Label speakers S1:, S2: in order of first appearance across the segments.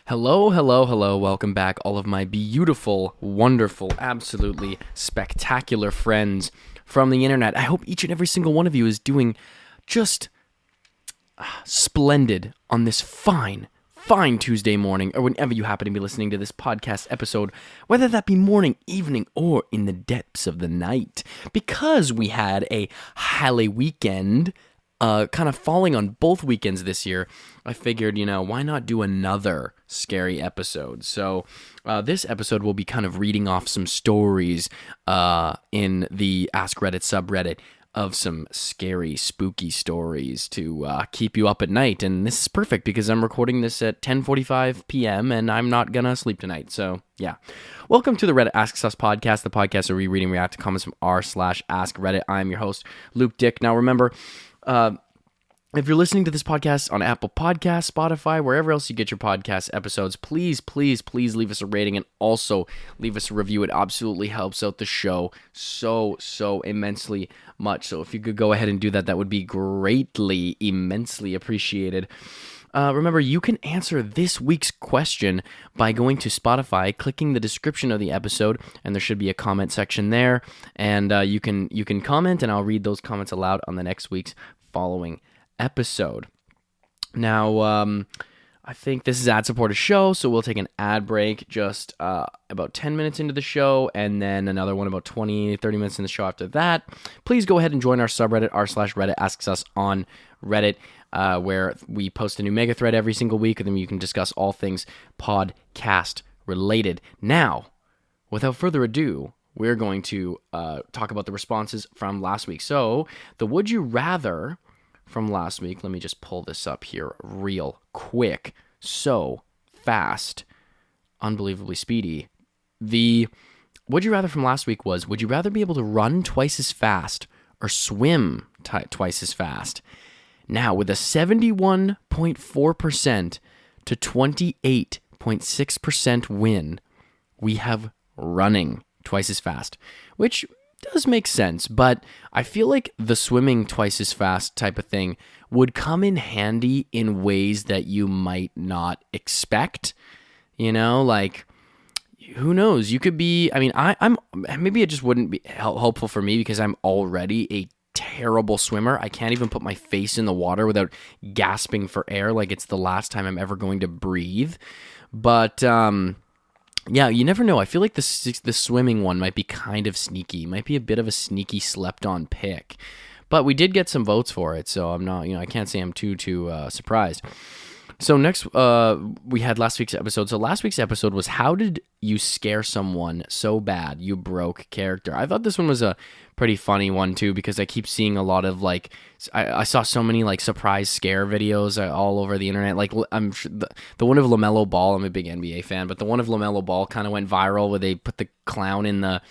S1: Hello, hello, hello. Welcome back, all of my beautiful, wonderful, absolutely spectacular friends from the internet. I hope each and every single one of you is doing just splendid on this fine Tuesday morning, or whenever you happen to be listening to this podcast episode, whether that be morning, evening, or in the depths of the night. Because we had a Halle weekend, kind of falling on both weekends this year, I figured, why not do another scary episode? So this episode will be kind of reading off some stories in the Askreddit subreddit of some scary, spooky stories to keep you up at night. And this is perfect because I'm recording this at 10:45 p.m. and I'm not gonna sleep tonight. So yeah, welcome to the Reddit Asks Us podcast, the podcast where we read and react to comments from r/AskReddit. I'm your host, Luke Dick. Now remember, if you're listening to this podcast on Apple Podcasts, Spotify, wherever else you get your podcast episodes, please leave us a rating and also leave us a review. It absolutely helps out the show so immensely much. So if you could go ahead and do that, that would be immensely appreciated. Remember, you can answer this week's question by going to Spotify, clicking the description of the episode, and there should be a comment section there. And you can comment, and I'll read those comments aloud on the next week's following episode. Now, I think this is ad-supported show, so we'll take an ad break just about 10 minutes into the show, and then another one about 20-30 minutes in the show after that. Please go ahead and join our subreddit, r/Reddit Asks Us on Reddit, where we post a new mega thread every single week, and then you can discuss all things podcast related. Now, without further ado, we're going to talk about the responses from last week. So, the Would You Rather from last week, let me just pull this up here real quick. So fast, unbelievably speedy. The Would You Rather from last week was, would you rather be able to run twice as fast or swim twice as fast? Now, with a 71.4% to 28.6% win, we have running twice as fast, which does make sense, but I feel like the swimming twice as fast type of thing would come in handy in ways that you might not expect. Like, who knows? You could be, I'm maybe it just wouldn't be helpful for me because I'm already a terrible swimmer. I can't even put my face in the water without gasping for air like it's the last time I'm ever going to breathe. But yeah, you never know. I feel like the swimming one might be kind of sneaky. Might be a bit of a sneaky slept-on pick. But we did get some votes for it, so I'm not, I can't say I'm too surprised. So next, we had last week's episode. So last week's episode was, how did you scare someone so bad you broke character? I thought this one was a pretty funny one too, because I keep seeing a lot of I saw so many surprise scare videos all over the internet. Like, I'm sure the one of LaMelo Ball, I'm a big NBA fan, but the one of LaMelo Ball kind of went viral where they put the clown in the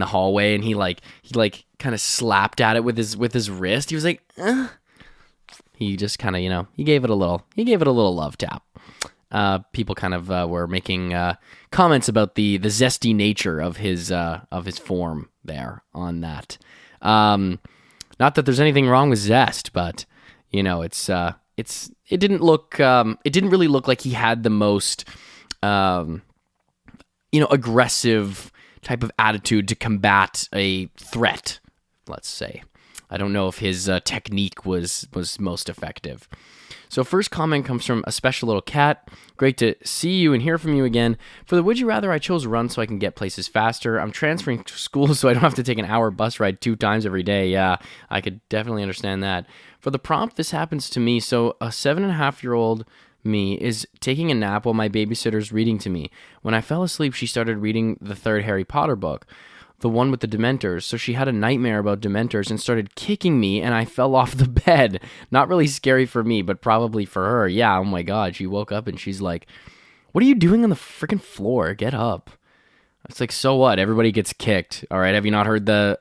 S1: hallway and he kind of slapped at it with his wrist. He was like, He just kind of, he gave it a little love tap. People kind of were making comments about the zesty nature of his form there on that. Not that there's anything wrong with zest, but it didn't really look like he had the most aggressive type of attitude to combat a threat, let's say. I don't know if his technique was most effective. So first comment comes from a special little cat. Great to see you and hear from you again. For the Would You Rather, I chose run so I can get places faster. I'm transferring to school so I don't have to take an hour bus ride 2 times every day. Yeah, I could definitely understand that. For the prompt, this happens to me. So a 7.5-year-old me is taking a nap while my babysitter's reading to me. When I fell asleep, she started reading the 3rd Harry Potter book, the one with the Dementors. So she had a nightmare about Dementors and started kicking me, and I fell off the bed. Not really scary for me, but probably for her. Yeah, oh my God. She woke up and she's like, what are you doing on the freaking floor? Get up. It's like, so what? Everybody gets kicked. All right. Have you not heard the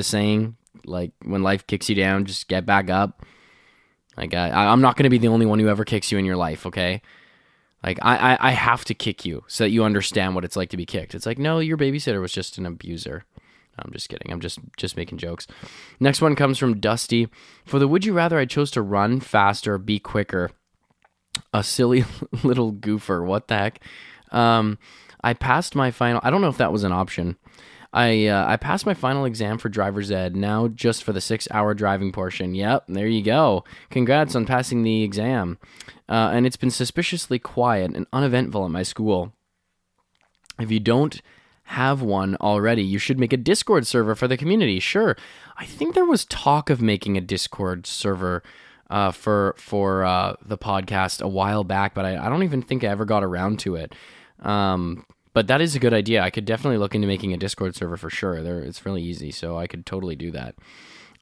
S1: saying? Like, when life kicks you down, just get back up. Like, I'm not going to be the only one who ever kicks you in your life. Okay. Like, I have to kick you so that you understand what it's like to be kicked. It's like, no, your babysitter was just an abuser. No, I'm just kidding. I'm just making jokes. Next one comes from Dusty. For the Would You Rather, I chose to run faster, be quicker. a silly little goofer. What the heck? I passed my final. I don't know if that was an option. I passed my final exam for driver's ed. Now just for the 6-hour driving portion. Yep, there you go. Congrats on passing the exam. And it's been suspiciously quiet and uneventful at my school. If you don't have one already, you should make a Discord server for the community. Sure. I think there was talk of making a Discord server for the podcast a while back, but I don't even think I ever got around to it. But that is a good idea. I could definitely look into making a Discord server for sure. It's really easy, so I could totally do that.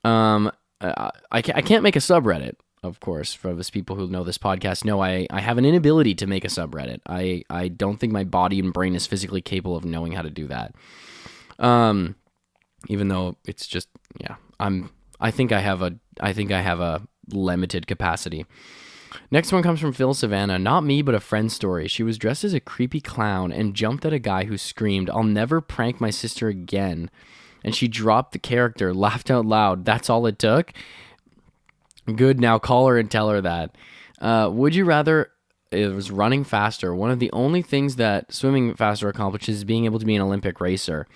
S1: I can't make a subreddit, of course. For those people who know this podcast, no, I have an inability to make a subreddit. I don't think my body and brain is physically capable of knowing how to do that. Even though it's just, yeah, I think I have a limited capacity. Next one comes from Phil Savannah. Not me, but a friend's story. She was dressed as a creepy clown and jumped at a guy who screamed, "I'll never prank my sister again." And she dropped the character, laughed out loud. That's all it took? Good, now call her and tell her that. Would you rather... It was running faster. One of the only things that swimming faster accomplishes is being able to be an Olympic racer.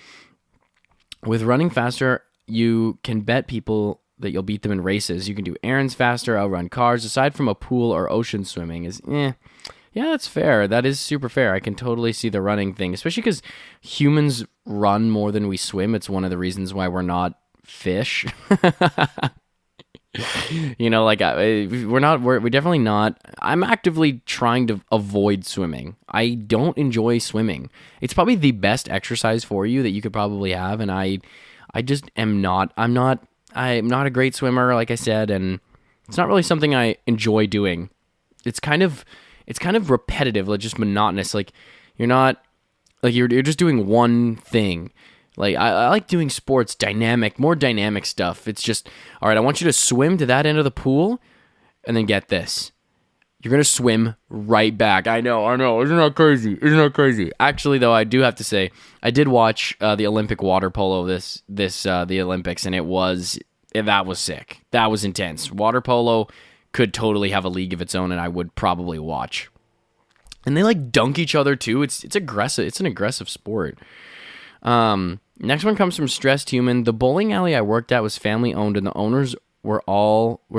S1: With running faster, you can bet people that you'll beat them in races. You can do errands faster, outrun cars. Aside from a pool or ocean swimming is, yeah, that's fair. That is super fair. I can totally see the running thing, especially because humans run more than we swim. It's one of the reasons why we're not fish. We're definitely not. I'm actively trying to avoid swimming. I don't enjoy swimming. It's probably the best exercise for you that you could probably have, and I just am not. I'm not a great swimmer, like I said, and it's not really something I enjoy doing. It's kind of repetitive, like just monotonous. Like you're just doing one thing. Like I like doing sports, more dynamic stuff. It's just, all right, I want you to swim to that end of the pool, and then get this. You're going to swim right back. I know. Isn't that crazy? Actually, though, I do have to say, I did watch the Olympic water polo the Olympics, and that was sick. That was intense. Water polo could totally have a league of its own, and I would probably watch. And they like dunk each other too. It's aggressive. It's an aggressive sport. Next one comes from Stressed Human. The bowling alley I worked at was family owned, and the owners were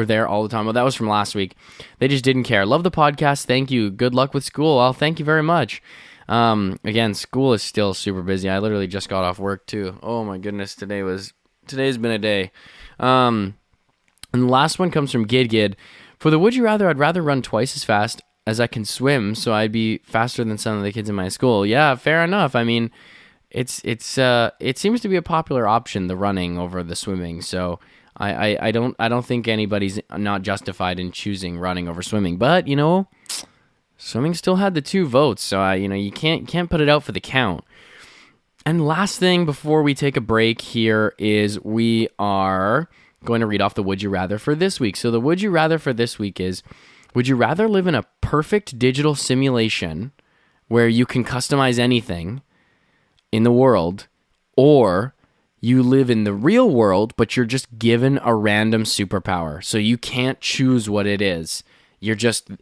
S1: there all the time. Well, that was from last week. They just didn't care. Love the podcast. Thank you. Good luck with school. Well, thank you very much. Again, school is still super busy. I literally just got off work too. Oh my goodness. Today's been a day. And the last one comes from Gid. For the would you rather, I'd rather run twice as fast as I can swim, so I'd be faster than some of the kids in my school. Yeah, fair enough. I mean, it seems to be a popular option, the running over the swimming. So I don't think anybody's not justified in choosing running over swimming. But swimming still had the 2 votes, so you can't put it out for the count. And last thing before we take a break here is we are going to read off the would you rather for this week. So the would you rather for this week is, would you rather live in a perfect digital simulation where you can customize anything in the world, or you live in the real world, but you're just given a random superpower, so you can't choose what it is.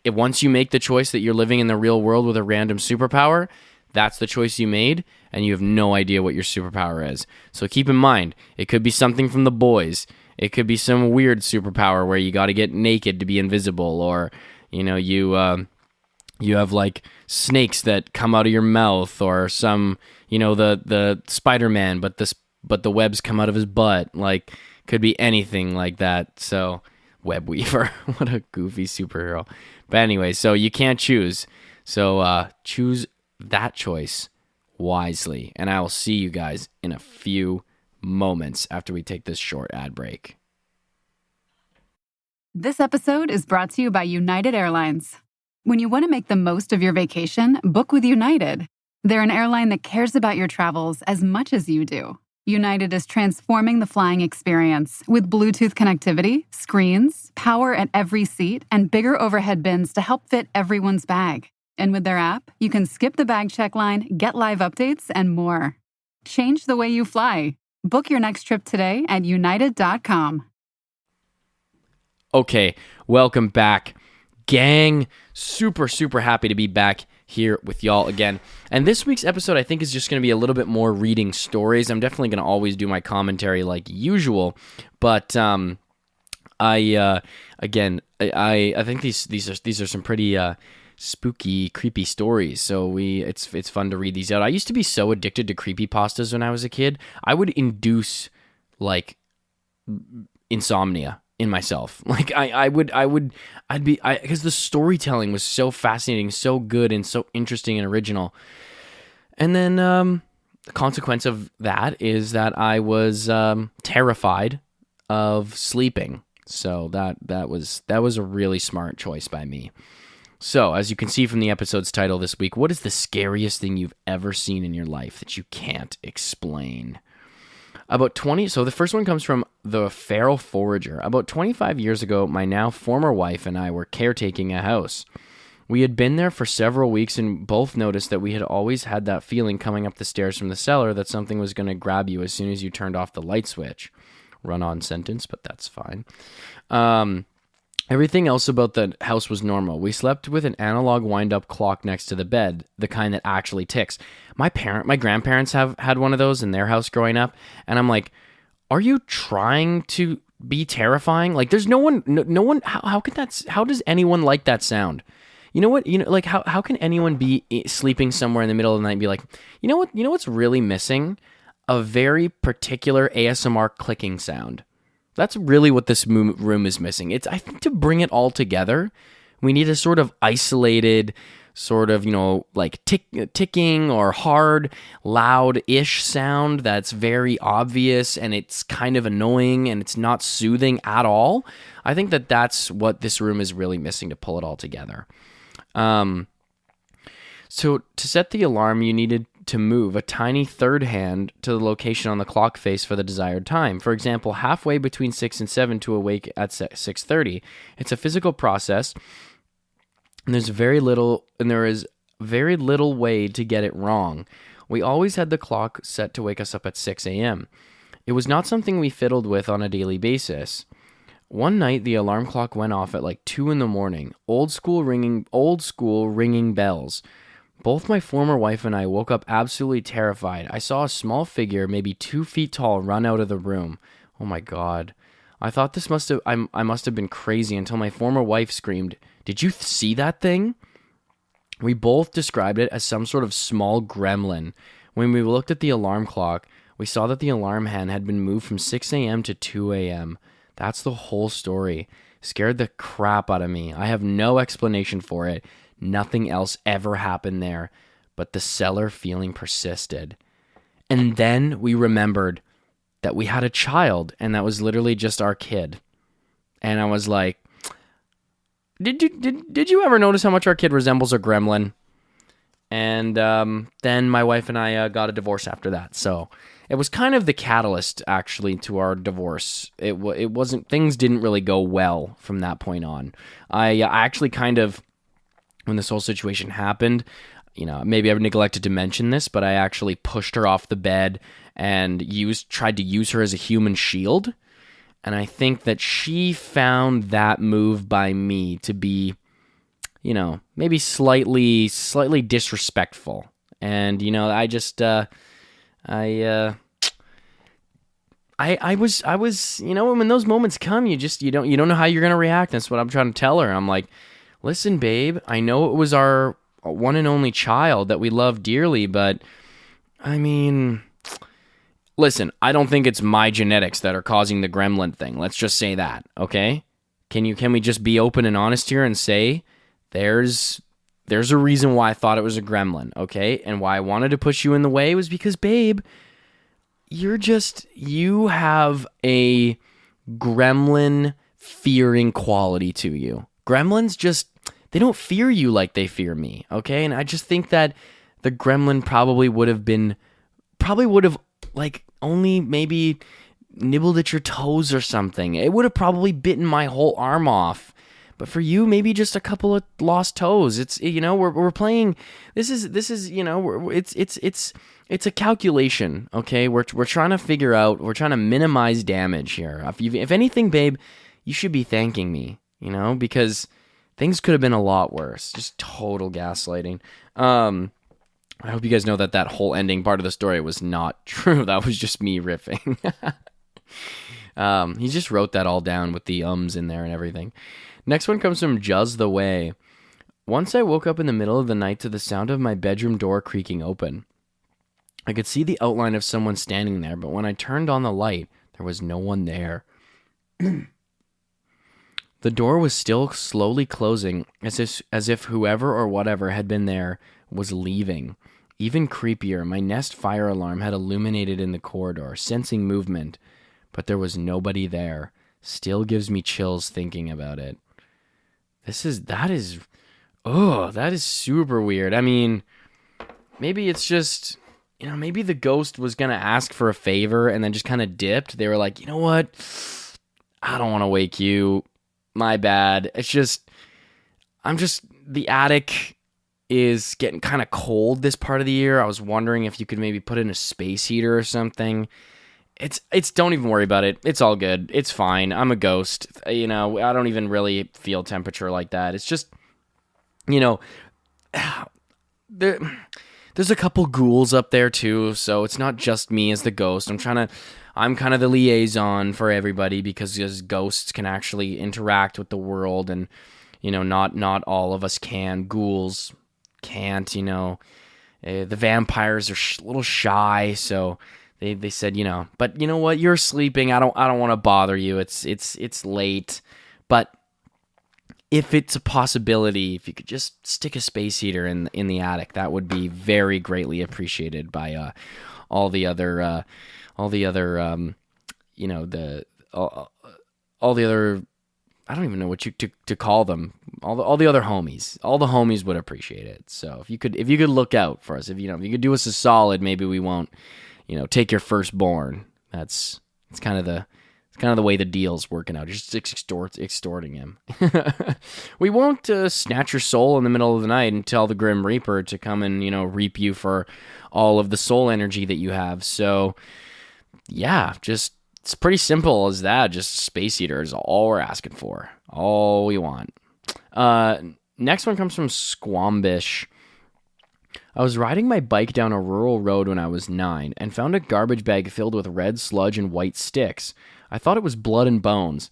S1: Once you make the choice that you're living in the real world with a random superpower, that's the choice you made, and you have no idea what your superpower is. So keep in mind, it could be something from The Boys. It could be some weird superpower where you got to get naked to be invisible, or you have like snakes that come out of your mouth, or some, the Spider-Man, but the webs come out of his butt. Like, could be anything like that. So, Web Weaver, what a goofy superhero. But anyway, so you can't choose. So choose that choice wisely. And I will see you guys in a few moments after we take this short ad break.
S2: This episode is brought to you by United Airlines. When you want to make the most of your vacation, book with United. They're an airline that cares about your travels as much as you do. United is transforming the flying experience with Bluetooth connectivity, screens, power at every seat, and bigger overhead bins to help fit everyone's bag. And with their app, you can skip the bag check line, get live updates, and more. Change the way you fly. Book your next trip today at united.com.
S1: Okay, welcome back. gang? Super, super happy to be back here with y'all again. And this week's episode, I think, is just going to be a little bit more reading stories. I'm definitely going to always do my commentary like usual, but I think these are some pretty spooky, creepy stories. So it's fun to read these out. I used to be so addicted to creepypastas when I was a kid. I would induce like insomnia in myself. Like because the storytelling was so fascinating, so good, and so interesting and original. And then the consequence of that is that I was terrified of sleeping. So that was a really smart choice by me. So, as you can see from the episode's title this week, what is the scariest thing you've ever seen in your life that you can't explain? So the first one comes from the Feral Forager. About 25 years ago, my now former wife and I were caretaking a house. We had been there for several weeks and both noticed that we had always had that feeling coming up the stairs from the cellar that something was going to grab you as soon as you turned off the light switch. Run-on sentence, but that's fine. Everything else about the house was normal. We slept with an analog wind-up clock next to the bed, the kind that actually ticks. My grandparents have had one of those in their house growing up, and I'm like, are you trying to be terrifying? Like, there's no one. How does anyone like that sound? You know what? Like how can anyone be sleeping somewhere in the middle of the night and be like, you know what's really missing? A very particular ASMR clicking sound. That's really what this room is missing. I think to bring it all together, we need a sort of isolated, sort of, like ticking or hard, loud-ish sound that's very obvious and it's kind of annoying and it's not soothing at all. I think that's what this room is really missing to pull it all together. So to set the alarm, you needed to move a tiny third hand to the location on the clock face for the desired time. For example, halfway between 6 and 7 to awake at 6:30. It's a physical process, and there is very little way to get it wrong. We always had the clock set to wake us up at 6 a.m. It was not something we fiddled with on a daily basis. One night, the alarm clock went off at like 2 in the morning. Old school ringing bells. Both my former wife and I woke up absolutely terrified. I saw a small figure, maybe 2 feet tall, run out of the room. Oh my God. I thought I must have been crazy until my former wife screamed, "Did you see that thing?" We both described it as some sort of small gremlin. When we looked at the alarm clock, we saw that the alarm hand had been moved from 6 a.m. to 2 a.m. That's the whole story. Scared the crap out of me. I have no explanation for it. Nothing else ever happened there, but the cellar feeling persisted. And then we remembered that we had a child, and that was literally just our kid. And I was like, did you ever notice how much our kid resembles a gremlin? And then my wife and I got a divorce after that. So it was kind of the catalyst, actually, to our divorce. It wasn't, things didn't really go well from that point on. I actually kind of, when this whole situation happened, maybe I've neglected to mention this, but I actually pushed her off the bed and tried to use her as a human shield. And I think that she found that move by me to be, maybe slightly disrespectful. And, I just, I was, when those moments come, you don't know how you're going to react. That's what I'm trying to tell her. I'm like, listen, babe, I know it was our one and only child that we love dearly, but I mean, listen, I don't think it's my genetics that are causing the gremlin thing. Let's just say that, okay? Can we just be open and honest here and say there's a reason why I thought it was a gremlin, okay? And why I wanted to push you in the way was because, babe, you have a gremlin fearing quality to you. Gremlins they don't fear you like they fear me, okay? And I just think that the gremlin probably would have like only maybe nibbled at your toes or something. It would have probably bitten my whole arm off. But for you, maybe just a couple of lost toes. It's, we're playing, this is, it's a calculation, okay? We're trying to figure out, we're trying to minimize damage here. If anything, babe, you should be thanking me, because things could have been a lot worse. Just total gaslighting. I hope you guys know that whole ending part of the story was not true. That was just me riffing. He just wrote that all down with the ums in there and everything. Next one comes from Juz the Way. Once I woke up in the middle of the night to the sound of my bedroom door creaking open. I could see the outline of someone standing there, but when I turned on the light, there was no one there. The door was still slowly closing, as if whoever or whatever had been there was leaving. Even creepier, my Nest fire alarm had illuminated in the corridor, sensing movement, but there was nobody there. Still gives me chills thinking about it. That is super weird. I mean, maybe it's just, maybe the ghost was going to ask for a favor and then just kind of dipped. They were like, you know what? I don't want to wake you. My bad. The attic is getting kind of cold this part of the year. I was wondering if you could maybe put in a space heater or something. It's don't even worry about it. It's all good. It's fine. I'm a ghost. I don't even really feel temperature like that. It's just, there's a couple ghouls up there too, so it's not just me as the ghost. I'm kind of the liaison for everybody because ghosts can actually interact with the world, and not all of us can. Ghouls can't. The vampires are a little shy, so they said, but you know what? You're sleeping. I don't want to bother you. It's late, but if it's a possibility, if you could just stick a space heater in the attic, that would be very greatly appreciated by all the other I don't even know what to call them. All the other homies. All the homies would appreciate it. So if you could look out for us, if you could do us a solid, maybe we won't, take your firstborn. It's kind of the way the deal's working out. Just extorting him. We won't snatch your soul in the middle of the night and tell the Grim Reaper to come and reap you for all of the soul energy that you have. So yeah, it's pretty simple as that. Just space heater is all we're asking for. All we want. Next one comes from Squambish. I was riding my bike down a rural road when I was 9 and found a garbage bag filled with red sludge and white sticks. I thought it was blood and bones.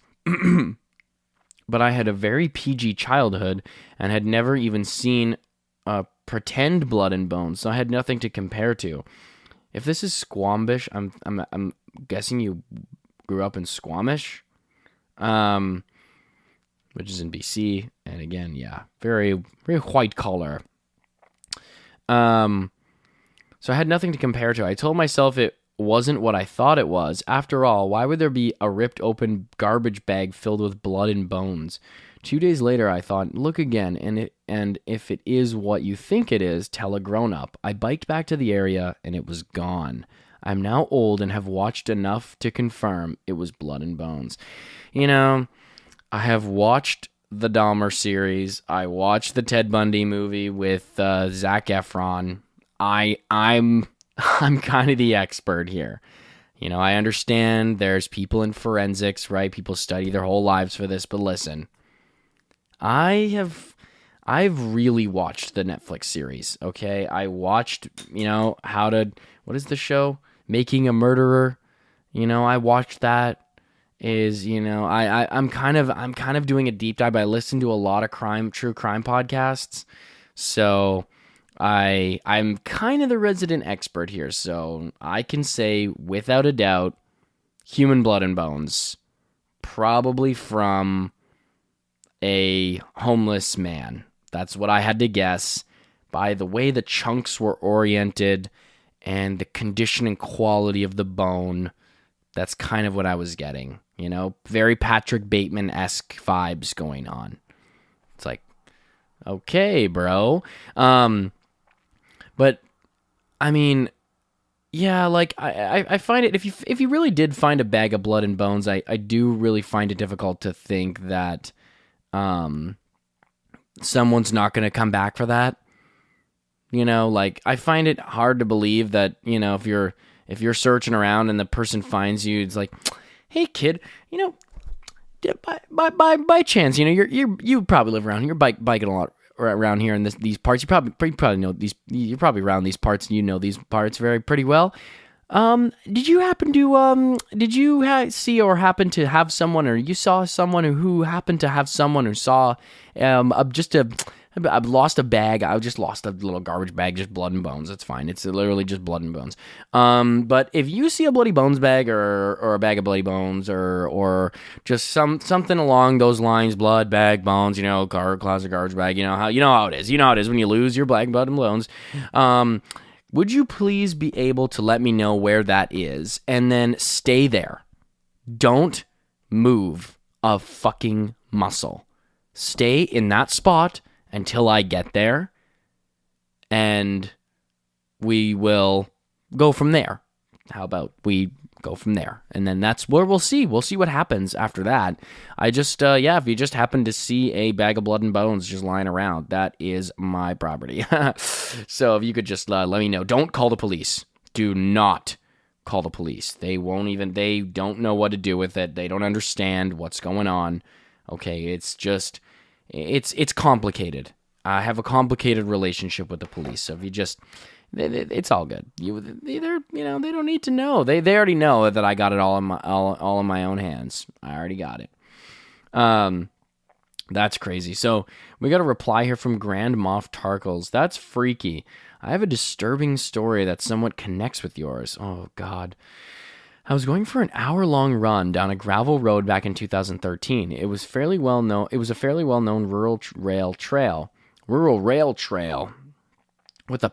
S1: But I had a very PG childhood and had never even seen pretend blood and bones, so I had nothing to compare to. If this is Squambish, I'm guessing you grew up in Squamish, which is in BC, and again, yeah, very, very white collar. So I had nothing to compare to. I told myself it wasn't what I thought it was. After all, why would there be a ripped open garbage bag filled with blood and bones? 2 days later, I thought, look again, and if it is what you think it is, tell a grown-up. I biked back to the area, and it was gone. I'm now old and have watched enough to confirm it was blood and bones. I have watched the Dahmer series. I watched the Ted Bundy movie with Zac Efron. I'm kind of the expert here. I understand there's people in forensics, right? People study their whole lives for this, but listen. I've really watched the Netflix series, okay? I watched, what is the show? Making a Murderer. I watched that. I'm kind of doing a deep dive. I listen to a lot of true crime podcasts. So I'm kind of the resident expert here. So I can say without a doubt, human blood and bones, probably from a homeless man. That's what I had to guess by the way the chunks were oriented and the condition and quality of the bone. That's kind of what I was getting, very Patrick Bateman-esque vibes going on. It's like, okay, bro. But I mean, yeah, like I find it, if you really did find a bag of blood and bones, I do really find it difficult to think that someone's not going to come back for that. I find it hard to believe that, if you're searching around and the person finds you, it's like, hey kid, by chance, you probably live around here, biking a lot around here in these parts. You probably know these. You're probably around these parts, and you know these parts pretty well. Did you happen to see or happen to have someone, or you saw someone who happened to have someone who saw I lost a bag. I just lost a little garbage bag, just blood and bones. That's fine. It's literally just blood and bones. But if you see a bloody bones bag or a bag of bloody bones or just something along those lines, blood, bag, bones, closet, garbage bag, you know how it is. You know how it is when you lose your black blood and bones. Would you please be able to let me know where that is and then stay there? Don't move a fucking muscle. Stay in that spot until I get there, and we will go from there. How about we go from there? And then that's where we'll see. We'll see what happens after that. I just, if you just happen to see a bag of blood and bones just lying around, that is my property. So if you could just let me know. Don't call the police. Do not call the police. They don't know what to do with it. They don't understand what's going on. Okay, it's just... It's complicated. I have a complicated relationship with the police. So if you just, it's all good. They don't need to know. They already know that I got it all in my own hands. I already got it. That's crazy. So we got a reply here from Grand Moff Tarkles. That's freaky. I have a disturbing story that somewhat connects with yours. Oh God. I was going for an hour-long run down a gravel road back in 2013. It was a fairly well-known rural rail trail with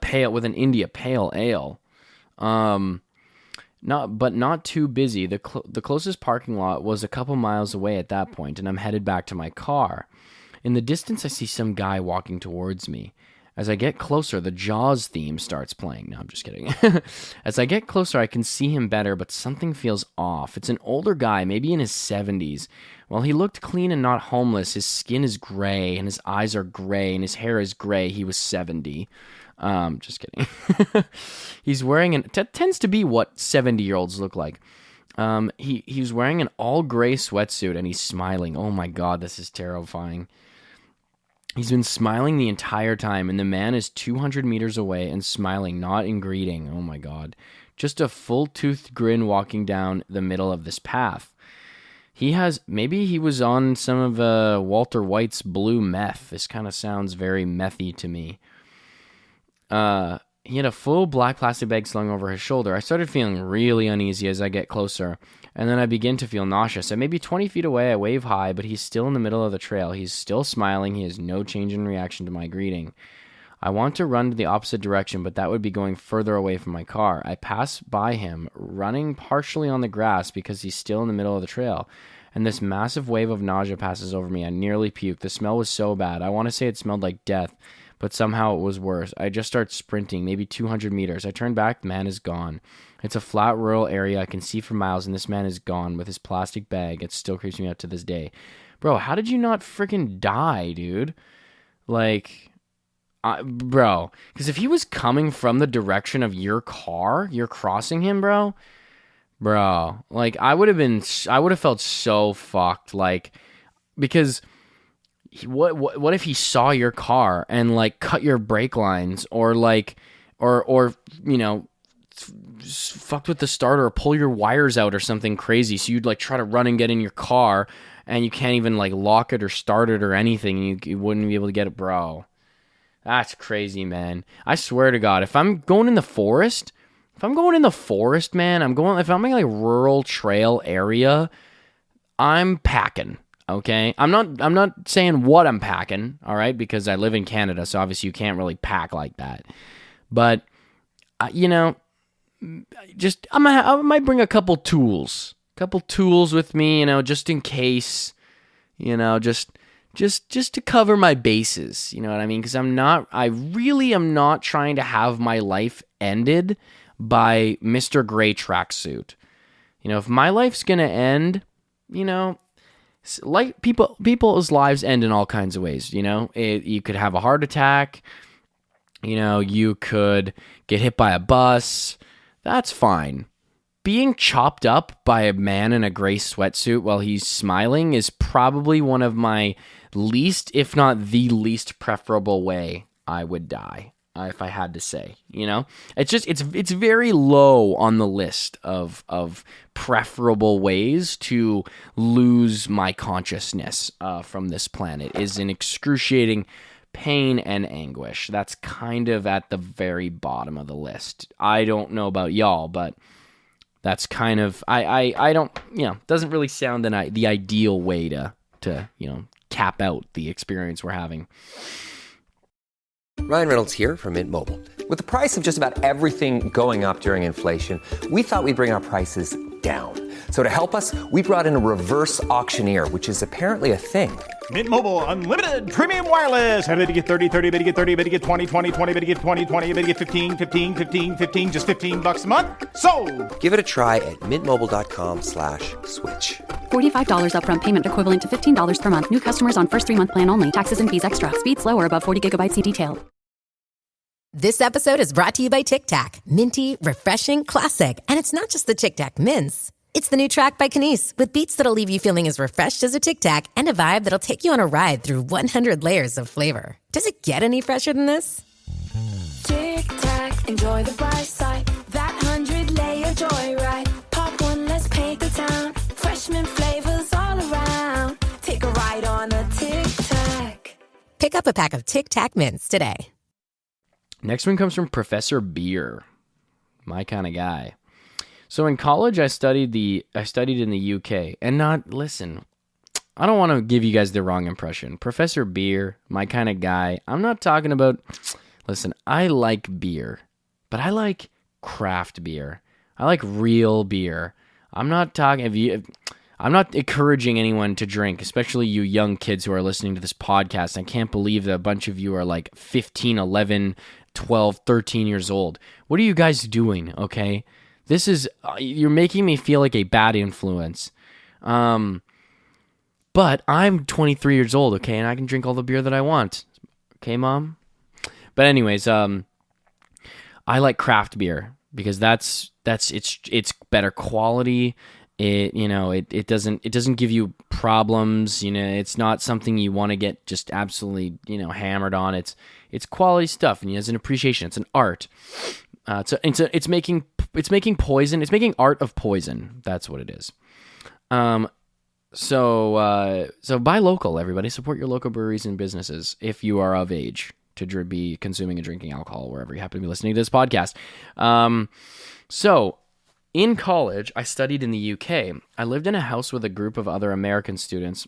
S1: an India Pale Ale. Not too busy. The closest parking lot was a couple miles away at that point, and I'm headed back to my car. In the distance, I see some guy walking towards me. As I get closer, the Jaws theme starts playing. No, I'm just kidding. As I get closer, I can see him better, but something feels off. It's an older guy, maybe in his 70s. While he looked clean and not homeless, his skin is gray, and his eyes are gray, and his hair is gray. He was 70. Just kidding. He's wearing tends to be what 70-year-olds look like. He was wearing an all-gray sweatsuit, and he's smiling. Oh my God, this is terrifying. He's been smiling the entire time, and the man is 200 meters away and smiling, not in greeting. Oh my God. Just a full-toothed grin walking down the middle of this path. Maybe he was on some of Walter White's blue meth. This kind of sounds very methy to me. He had a full black plastic bag slung over his shoulder. I started feeling really uneasy as I get closer, and then I begin to feel nauseous. At maybe 20 feet away, I wave high, but he's still in the middle of the trail. He's still smiling. He has no change in reaction to my greeting. I want to run to the opposite direction, but that would be going further away from my car. I pass by him, running partially on the grass because he's still in the middle of the trail, and this massive wave of nausea passes over me. I nearly puked. The smell was so bad. I want to say it smelled like death, but somehow it was worse. I just start sprinting, maybe 200 meters. I turn back, the man is gone. It's a flat rural area I can see for miles, and this man is gone with his plastic bag. It still creeps me out to this day. Bro, how did you not freaking die, dude? Bro, because if he was coming from the direction of your car, you're crossing him, bro, I would have felt so fucked, because what if he saw your car and cut your brake lines or fucked with the starter or pull your wires out or something crazy, so you'd try to run and get in your car and you can't even lock it or start it or anything. You wouldn't be able to get it, bro. That's crazy, man. I swear to God, if I'm going in the forest, man, if I'm in a rural trail area, I'm packing. Okay, I'm not saying what I'm packing, all right, because I live in Canada, so obviously you can't really pack like that. But I might bring a couple tools with me, just in case, just to cover my bases, you know what I mean? Because I really am not trying to have my life ended by Mr. Gray tracksuit. If my life's gonna end, people's lives end in all kinds of ways. You could have a heart attack. You could get hit by a bus. That's fine. being chopped up by a man in a gray sweatsuit while he's smiling is probably one of my least, if not the least preferable way I would die, if I had to say. It's very low on the list of preferable ways to lose my consciousness from this planet. Is an excruciating pain and anguish. That's kind of at the very bottom of the list. I don't know about y'all, but that's kind of, I don't, doesn't really sound the ideal way to cap out the experience we're having.
S3: Ryan Reynolds here from Mint Mobile. With the price of just about everything going up during inflation, we thought we'd bring our prices down. So to help us, we brought in a reverse auctioneer, which is apparently a thing.
S4: Mint Mobile Unlimited Premium Wireless. How to get 30, 30, bit to get 30, bit to get 20, 20, 20, bit to get 20, 20, bit to get 15, 15, 15, 15, just $15 a month? Sold!
S3: Give it a try at mintmobile.com/switch.
S5: $45 upfront payment equivalent to $15 per month. New customers on first 3-month plan only. Taxes and fees extra. Speed slower above 40 gigabytes. See detail.
S6: This episode is brought to you by Tic Tac. Minty, refreshing, classic. And it's not just the Tic Tac mints. It's the new track by Kenise with beats that'll leave you feeling as refreshed as a Tic Tac and a vibe that'll take you on a ride through 100 layers of flavor. Does it get any fresher than this?
S7: Tic Tac, enjoy the bright side. That 100-layer joyride. Pop one, let's paint the town. Freshman flavors all around. Take a ride on a Tic Tac.
S6: Pick up a pack of Tic Tac mints today.
S1: Next one comes from Professor Beer, my kind of guy. So in college, I studied in the UK, and I don't want to give you guys the wrong impression. Professor Beer, my kind of guy. I'm not talking about. Listen, I like beer, but I like craft beer. I like real beer. I'm not encouraging anyone to drink, especially you young kids who are listening to this podcast. I can't believe that a bunch of you are like 15, 11, 12, 13 years old. What are you guys doing, okay? This is, you're making me feel like a bad influence. But I'm 23 years old, okay, and I can drink all the beer that I want. Okay, Mom? But anyways, I like craft beer because it's better quality. It doesn't give you problems. It's not something you want to get just absolutely, hammered on. It's quality stuff, and it's an appreciation. It's an art. It's making poison. It's making art of poison. That's what it is. So buy local, everybody. Support your local breweries and businesses if you are of age to be consuming and drinking alcohol wherever you happen to be listening to this podcast. So in college, I studied in the UK. I lived in a house with a group of other American students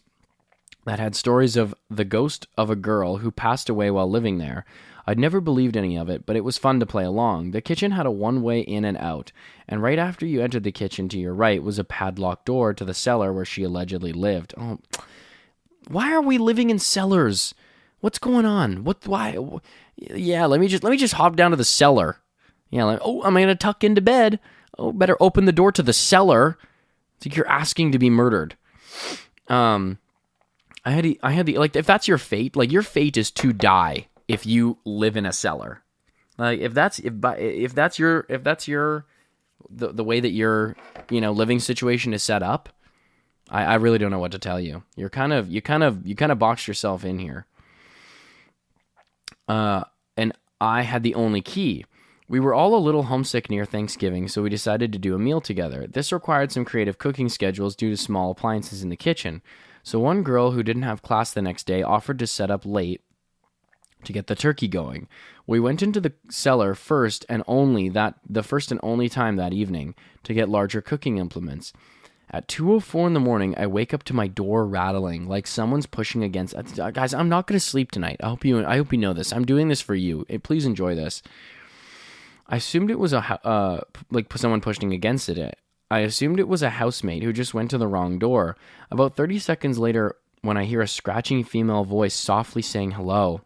S1: that had stories of the ghost of a girl who passed away while living there. I'd never believed any of it, but it was fun to play along. The kitchen had a one-way in and out, and right after you entered the kitchen to your right was a padlocked door to the cellar where she allegedly lived. Oh, why are we living in cellars? What's going on? Why? Yeah, let me just hop down to the cellar. Yeah, I'm gonna tuck into bed. Oh, better open the door to the cellar. It's like you're asking to be murdered. I had the if that's your fate, like your fate is to die if you live in a cellar. Like if that's your the way that your living situation is set up, I really don't know what to tell you. You kind of boxed yourself in here. And I had the only key. We were all a little homesick near Thanksgiving, so we decided to do a meal together. This required some creative cooking schedules due to small appliances in the kitchen. So one girl who didn't have class the next day offered to set up late to get the turkey going. We went into the cellar the first and only time that evening to get larger cooking implements. At 2:04 in the morning, I wake up to my door rattling like someone's pushing against. Guys, I'm not going to sleep tonight. I hope you know this. I'm doing this for you. Please enjoy this. I assumed it was someone pushing against it. I assumed it was a housemate who just went to the wrong door. About 30 seconds later, when I hear a scratching female voice softly saying hello,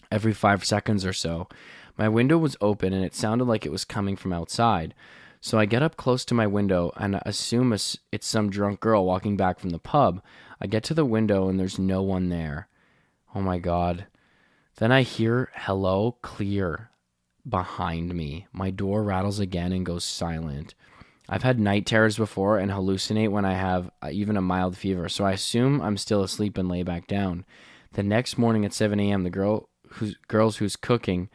S1: every 5 seconds or so, my window was open and it sounded like it was coming from outside. So I get up close to my window and assume it's some drunk girl walking back from the pub. I get to the window and there's no one there. Oh my God. Then I hear hello clear behind me. My door rattles again and goes silent. I've had night terrors before and hallucinate when I have even a mild fever, so I assume I'm still asleep and lay back down. The next morning at 7 a.m., the girls who's cooking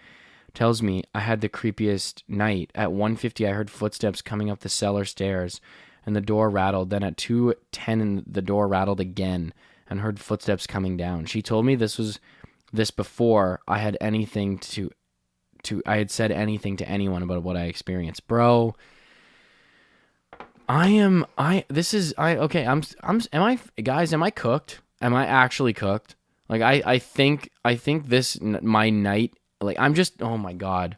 S1: tells me I had the creepiest night. At 1:50, I heard footsteps coming up the cellar stairs, and the door rattled. Then at 2:10, the door rattled again, and heard footsteps coming down. She told me this before I had anything I had said anything to anyone about what I experienced. Bro, am I cooked? Am I actually cooked? Like, I think this, my night, like, I'm just, oh my God.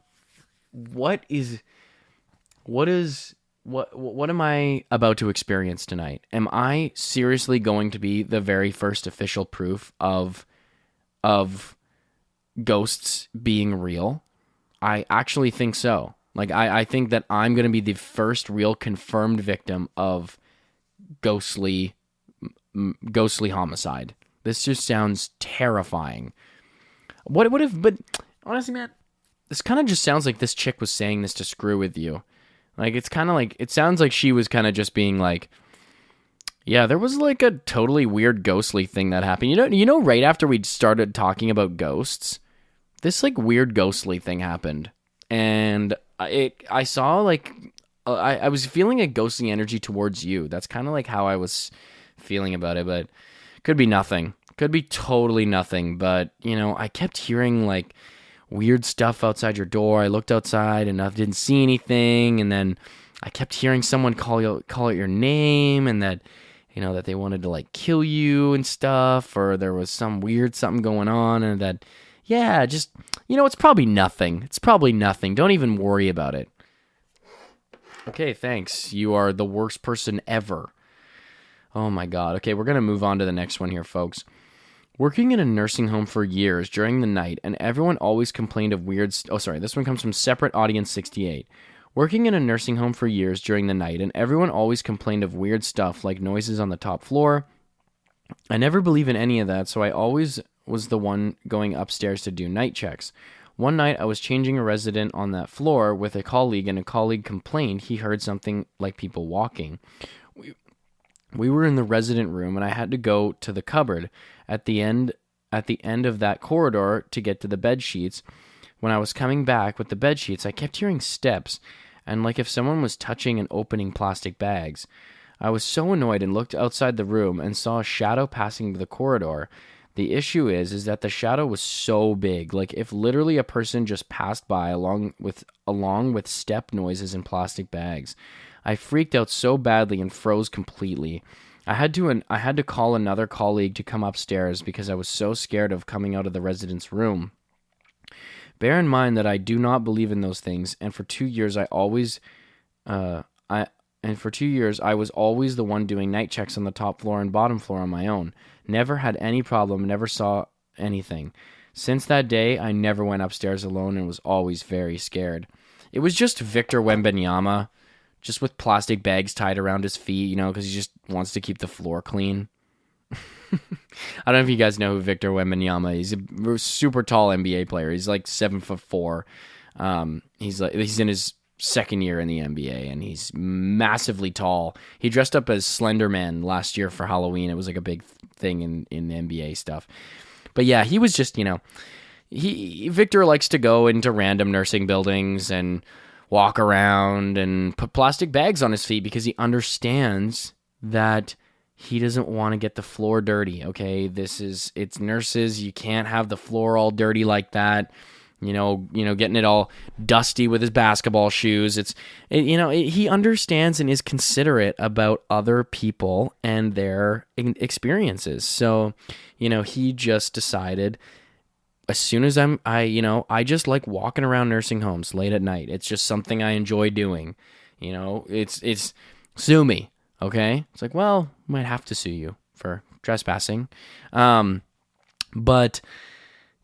S1: What am I about to experience tonight? Am I seriously going to be the very first official proof of ghosts being real? I actually think so. Like, I think that I'm going to be the first real confirmed victim of ghostly homicide. This just sounds terrifying. But honestly, man, this kind of just sounds like this chick was saying this to screw with you. Like, it's kind of like, it sounds like she was kind of just being like, yeah, there was like a totally weird ghostly thing that happened. You know, right after we started talking about ghosts, this like weird ghostly thing happened. And I saw like, I was feeling a ghostly energy towards you. That's kind of like how I was feeling about it, but could be nothing. Could be totally nothing. But, you know, I kept hearing like weird stuff outside your door. I looked outside and I didn't see anything. And then I kept hearing someone call out your name, and that, you know, that they wanted to like kill you and stuff, or there was some weird something going on, and that, yeah, just, you know, it's probably nothing. It's probably nothing. Don't even worry about it. Okay, thanks. You are the worst person ever. Oh my God. Okay, we're going to move on to the next one here, folks. Working in a nursing home for years during the night, and everyone always complained of weird... this one comes from Separate Audience 68. Working in a nursing home for years during the night, and everyone always complained of weird stuff like noises on the top floor. I never believe in any of that, so I always was the one going upstairs to do night checks. One night, I was changing a resident on that floor with a colleague, and a colleague complained he heard something like people walking. We were in the resident room, and I had to go to the cupboard at the end of that corridor to get to the bed sheets. When I was coming back with the bed sheets, I kept hearing steps, and like if someone was touching and opening plastic bags. I was so annoyed and looked outside the room and saw a shadow passing the corridor. The issue is that the shadow was so big, like if literally a person just passed by along with step noises and plastic bags. I freaked out so badly and froze completely. I had to call another colleague to come upstairs because I was so scared of coming out of the resident's room. Bear in mind that I do not believe in those things, and for 2 years I was always the one doing night checks on the top floor and bottom floor on my own. Never had any problem, never saw anything. Since that day, I never went upstairs alone and was always very scared. It was just Victor Wembanyama, just with plastic bags tied around his feet, you know, because he just wants to keep the floor clean. I don't know if you guys know who Victor Wembanyama is. He's a super tall NBA player. He's like 7'4". He's in his second year in the NBA, and he's massively tall. He dressed up as Slender Man last year for Halloween. It was like a big thing in the NBA stuff. But yeah, he was just, you know, Victor likes to go into random nursing buildings and walk around and put plastic bags on his feet because he understands that he doesn't want to get the floor dirty, okay? It's nurses. You can't have the floor all dirty like that. You know, getting it all dusty with his basketball shoes. He understands and is considerate about other people and their experiences. So, you know, he just decided, as soon as I just like walking around nursing homes late at night. It's just something I enjoy doing. You know, it's sue me, okay? It's like, well, might have to sue you for trespassing. But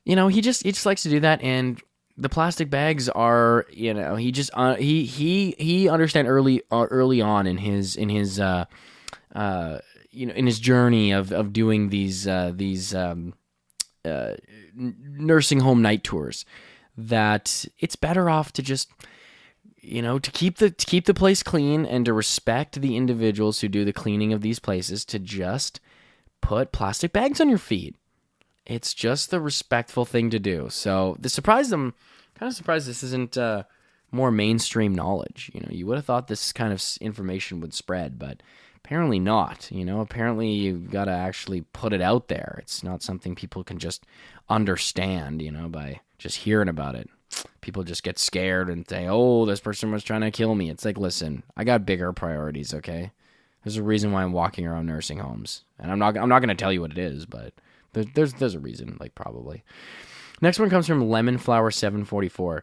S1: you know, he just likes to do that, and the plastic bags are, you know, he just he understand early on in his in his journey of doing these nursing home night tours, that it's better off to just to keep the place clean and to respect the individuals who do the cleaning of these places, to just put plastic bags on your feet. It's just the respectful thing to do. So I'm kind of surprised this isn't more mainstream knowledge. You would have thought this kind of information would spread, but apparently not. Apparently you've got to actually put it out there. It's not something people can just understand, by just hearing about it. People just get scared and say, oh, this person was trying to kill me. It's like, listen, I got bigger priorities, okay? There's a reason why I'm walking around nursing homes. And I'm not going to tell you what it is, but there's a reason, probably. Next one comes from Lemonflower744.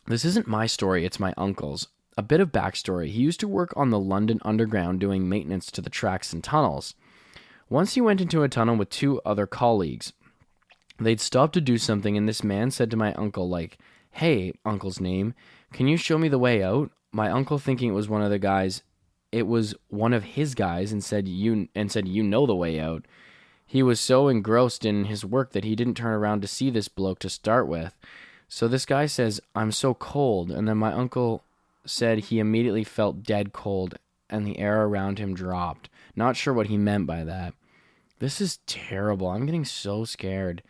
S1: This isn't my story, it's my uncle's. A bit of backstory. He used to work on the London Underground doing maintenance to the tracks and tunnels. Once he went into a tunnel with 2 other colleagues. They'd stopped to do something, and this man said to my uncle, hey, uncle's name, can you show me the way out? My uncle, thinking it was one of the guys, it was one of his guys, and said, you know the way out. He was so engrossed in his work that he didn't turn around to see this bloke to start with. So this guy says, I'm so cold, and then my uncle said he immediately felt dead cold, and the air around him dropped. Not sure what he meant by that. This is terrible. I'm getting so scared.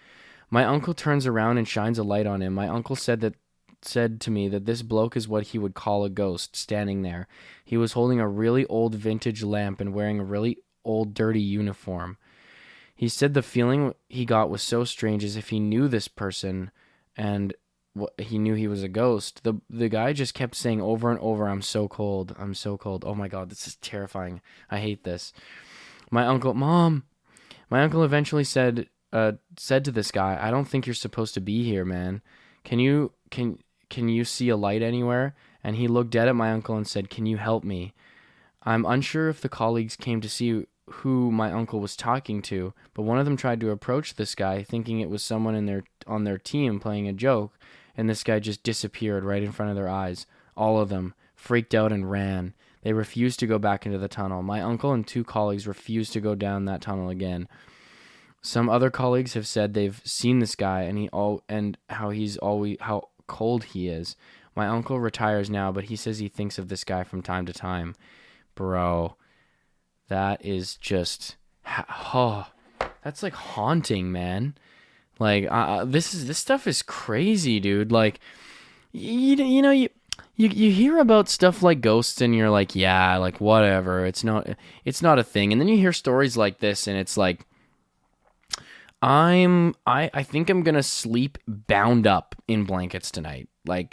S1: My uncle turns around and shines a light on him. My uncle said to me that this bloke is what he would call a ghost standing there. He was holding a really old vintage lamp and wearing a really old dirty uniform. He said the feeling he got was so strange, as if he knew this person and he knew he was a ghost. The guy just kept saying over and over, I'm so cold, I'm so cold. Oh my God, this is terrifying. I hate this. My uncle eventually said to this guy, I don't think you're supposed to be here, man. Can you see a light anywhere? And he looked dead at my uncle and said, can you help me? I'm unsure if the colleagues came to see who my uncle was talking to, but one of them tried to approach this guy, thinking it was someone on their team playing a joke, and this guy just disappeared right in front of their eyes. All of them freaked out and ran. They refused to go back into the tunnel. My uncle and 2 colleagues refused to go down that tunnel again. Some other colleagues have said they've seen this guy and how cold he is. My uncle retires now, but he says he thinks of this guy from time to time. Bro, that is just that's haunting, man. This stuff is crazy, dude. You hear about stuff like ghosts and you're like, yeah, whatever. It's not a thing. And then you hear stories like this and it's like, I think I'm gonna sleep bound up in blankets tonight. I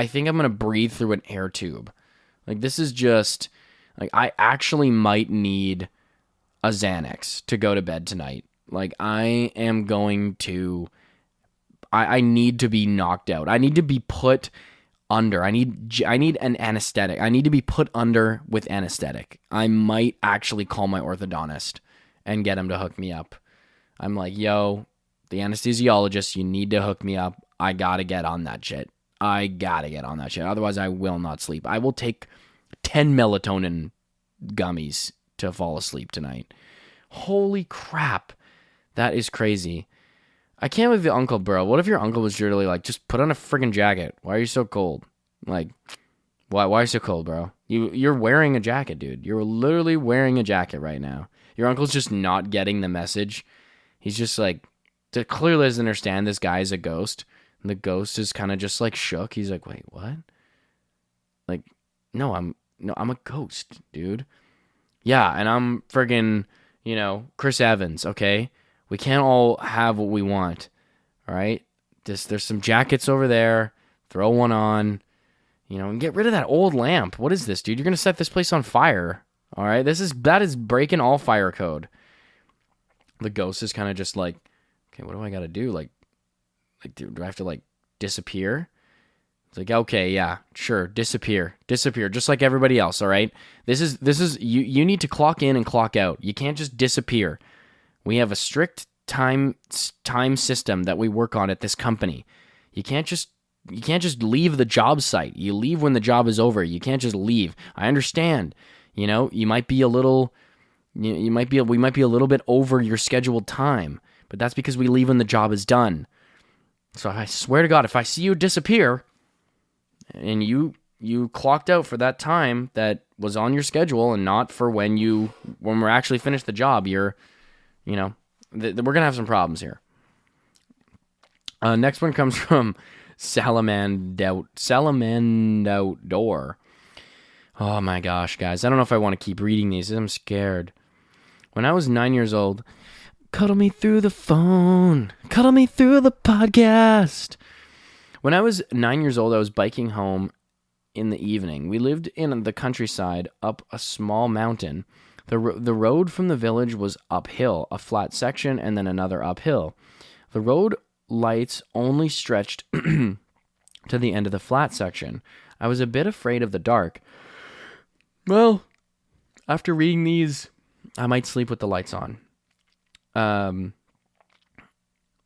S1: think I'm gonna breathe through an air tube. This is just I actually might need a Xanax to go to bed tonight. I am going to. I need to be knocked out. I need to be put under. I need an anesthetic. I need to be put under with anesthetic. I might actually call my orthodontist and get him to hook me up. I'm like, yo, the anesthesiologist, you need to hook me up. I gotta get on that shit. Otherwise, I will not sleep. I will take 10 melatonin gummies to fall asleep tonight. Holy crap. That is crazy. I can't believe the uncle, bro. What if your uncle was literally just put on a friggin' jacket? Why are you so cold? Why are you so cold, bro? You're wearing a jacket, dude. You're literally wearing a jacket right now. Your uncle's just not getting the message. He's just clearly doesn't understand this guy is a ghost. And the ghost is kind of just shook. He's like, wait, what? No, I'm a ghost, dude. Yeah, and I'm friggin', Chris Evans, okay? We can't all have what we want, all right? There's some jackets over there. Throw one on, and get rid of that old lamp. What is this, dude? You're going to set this place on fire, all right? That is breaking all fire code. The ghost is kind of just okay, what do I got to do? Dude, do I have to, disappear? It's okay, yeah, sure, disappear, just like everybody else, all right? This is you need to clock in and clock out. You can't just disappear. We have a strict time system that we work on at this company. You can't just leave the job site. You leave when the job is over. You can't just leave. I understand. You might be a little we might be a little bit over your scheduled time, but that's because we leave when the job is done. So I swear to God, if I see you disappear, and you clocked out for that time that was on your schedule and not for when we're actually finished the job, we're going to have some problems here. Next one comes from Salamander Outdoor. Oh my gosh, guys. I don't know if I want to keep reading these. I'm scared. When I was 9 years old, cuddle me through the phone. Cuddle me through the podcast. When I was 9 years old, I was biking home in the evening. We lived in the countryside up a small mountain. The road from the village was uphill, a flat section, and then another uphill. The road lights only stretched to the end of the flat section. I was a bit afraid of the dark. Well, after reading these, I might sleep with the lights on. The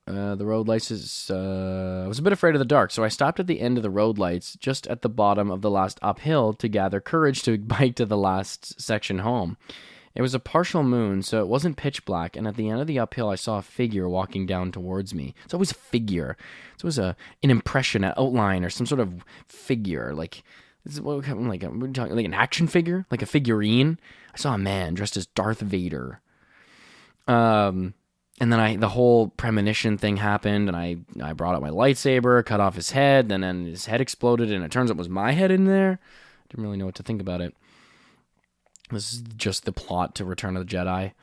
S1: road lights I was a bit afraid of the dark, so I stopped at the end of the road lights, just at the bottom of the last uphill, to gather courage to bike to the last section home. It was a partial moon, so it wasn't pitch black, and at the end of the uphill, I saw a figure walking down towards me. It's always a figure. It's always an impression, an outline, or some sort of figure, like an action figure, like a figurine. I saw a man dressed as Darth Vader. And then the whole premonition thing happened, and I brought out my lightsaber, cut off his head, and then his head exploded, and it turns out it was my head in there. Didn't really know what to think about it. This is just the plot to Return of the Jedi.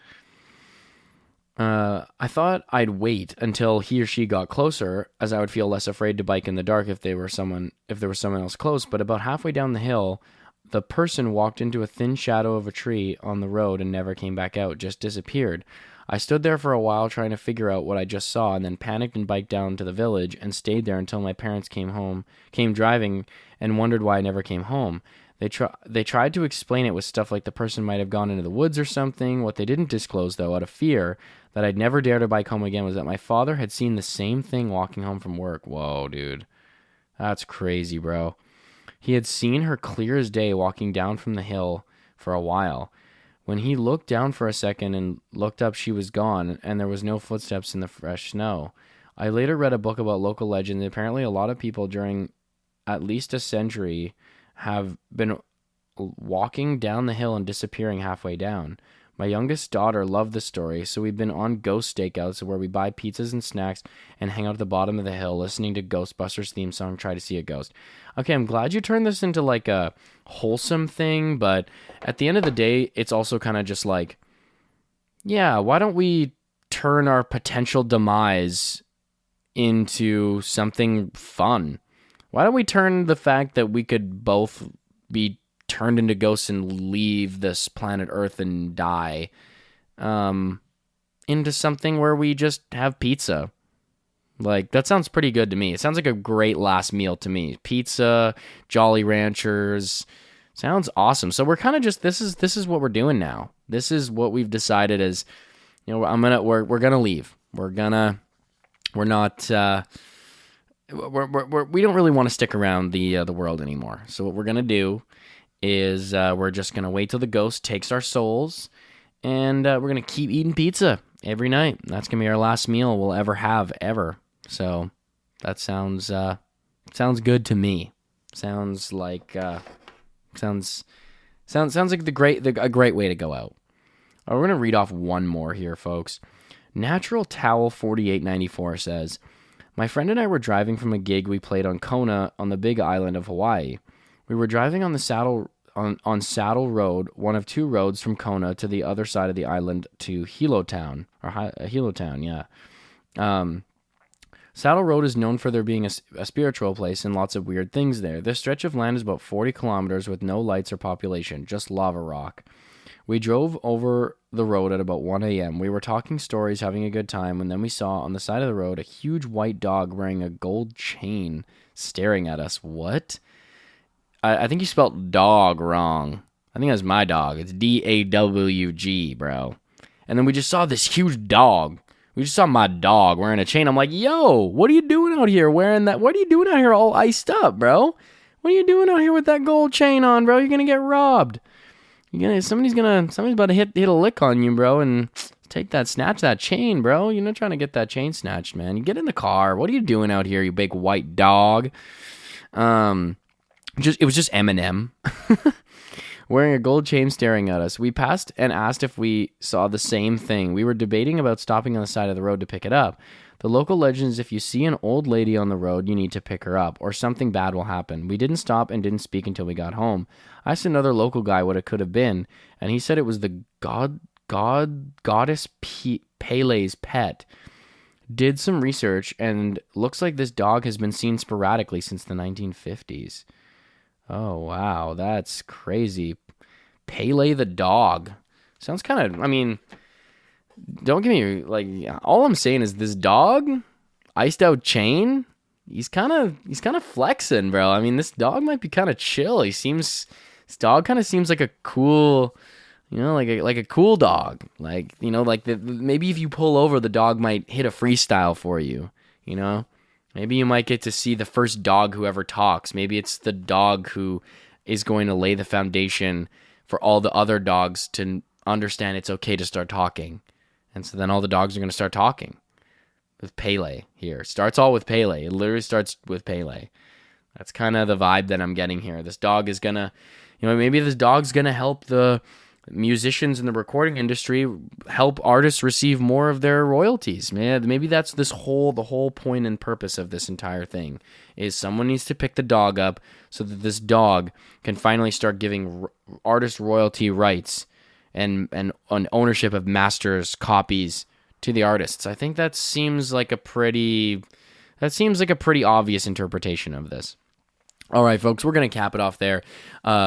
S1: I thought I'd wait until he or she got closer, as I would feel less afraid to bike in the dark if there was someone else close. But about halfway down the hill, the person walked into a thin shadow of a tree on the road and never came back out, just disappeared. I stood there for a while trying to figure out what I just saw, and then panicked and biked down to the village and stayed there until my parents came driving, and wondered why I never came home. They tried to explain it with stuff like the person might have gone into the woods or something. What they didn't disclose, though, out of fear that I'd never dare to bike home again, was that my father had seen the same thing walking home from work. Whoa, dude. That's crazy, bro. He had seen her clear as day walking down from the hill for a while. When he looked down for a second and looked up, she was gone, and there was no footsteps in the fresh snow. I later read a book about local legends. Apparently, a lot of people during at least a century have been walking down the hill and disappearing halfway down. My youngest daughter loved the story, so we've been on ghost stakeouts where we buy pizzas and snacks and hang out at the bottom of the hill listening to Ghostbusters theme song, try to see a ghost. Okay, I'm glad you turned this into like a wholesome thing, but at the end of the day, it's also kind of just like, yeah, why don't we turn our potential demise into something fun? Why don't we turn the fact that we could both be turned into ghosts and leave this planet Earth and die into something where we just have pizza? Like, that sounds pretty good to me. It sounds like a great last meal to me. Pizza, Jolly Ranchers. Sounds awesome. So we're kind of just, this is what we're doing now. This is what we've decided is, we're gonna leave. We don't really want to stick around the world anymore. So what we're gonna do is we're just gonna wait till the ghost takes our souls, and we're gonna keep eating pizza every night. That's gonna be our last meal we'll ever have ever. So that sounds good to me. Sounds like sounds like a great way to go out. We're gonna read off one more here, folks. Natural Towel 4894 says, my friend and I were driving from a gig we played on Kona on the Big Island of Hawaii. We were driving on the Saddle Road, one of two roads from Kona to the other side of the island to Hilo Town, yeah. Saddle Road is known for there being a spiritual place and lots of weird things there. This stretch of land is about 40 kilometers with no lights or population, just lava rock. We drove over the road at about 1 a.m. We were talking stories, having a good time, and then we saw on the side of the road a huge white dog wearing a gold chain staring at us. What? I think you spelled dog wrong. I think that's my dog. It's D-A-W-G, bro. And then we just saw this huge dog. We just saw my dog wearing a chain. I'm like, yo, what are you doing out here wearing that? What are you doing out here all iced up, bro? What are you doing out here with that gold chain on, bro? You're going to get robbed. Somebody's about to hit a lick on you, bro, and snatch that chain, bro. You're not trying to get that chain snatched, man. You get in the car. What are you doing out here, you big white dog? It was just Eminem. Wearing a gold chain staring at us. We passed and asked if we saw the same thing. We were debating about stopping on the side of the road to pick it up. The local legend is if you see an old lady on the road, you need to pick her up, or something bad will happen. We didn't stop and didn't speak until we got home. I asked another local guy what it could have been, and he said it was the goddess Pele's pet. Did some research, and looks like this dog has been seen sporadically since the 1950s. Oh, wow, that's crazy. Pele the dog. Sounds kind of, I mean, don't give me, like, all I'm saying is this dog, iced out chain, he's kind of flexing, bro. I mean, this dog might be kind of chill. This dog kind of seems like a cool, like a cool dog. Like, maybe if you pull over, the dog might hit a freestyle for you, Maybe you might get to see the first dog who ever talks. Maybe it's the dog who is going to lay the foundation for all the other dogs to understand it's okay to start talking. And so then all the dogs are going to start talking. With Pele here. Starts all with Pele. It literally starts with Pele. That's kind of the vibe that I'm getting here. This dog is going to, maybe this dog's going to help the musicians in the recording industry, help artists receive more of their royalties. Man, maybe that's the whole point and purpose of this entire thing is someone needs to pick the dog up so that this dog can finally start giving artist royalty rights and ownership of masters copies to the artists. I think that seems like a pretty obvious interpretation of this. All right, folks, we're going to cap it off there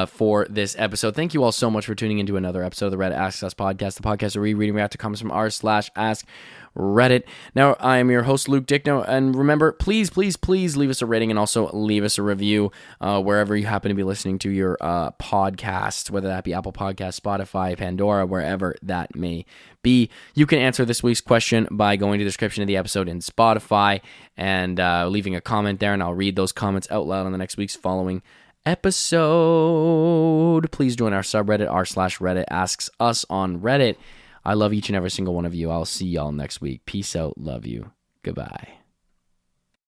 S1: for this episode. Thank you all so much for tuning into another episode of the Reddit Asks Us podcast, the podcast where we read and react to comments from r/askreddit. Now, I am your host, Luke Dickno, and remember, please, please, please leave us a rating and also leave us a review wherever you happen to be listening to your podcast, whether that be Apple Podcasts, Spotify, Pandora, wherever that may be. You can answer this week's question by going to the description of the episode in Spotify and leaving a comment there, and I'll read those comments out loud on the next week's following episode. Please join our subreddit, r/Reddit Asks Us on Reddit. I love each and every single one of you. I'll see y'all next week. Peace out. Love you. Goodbye.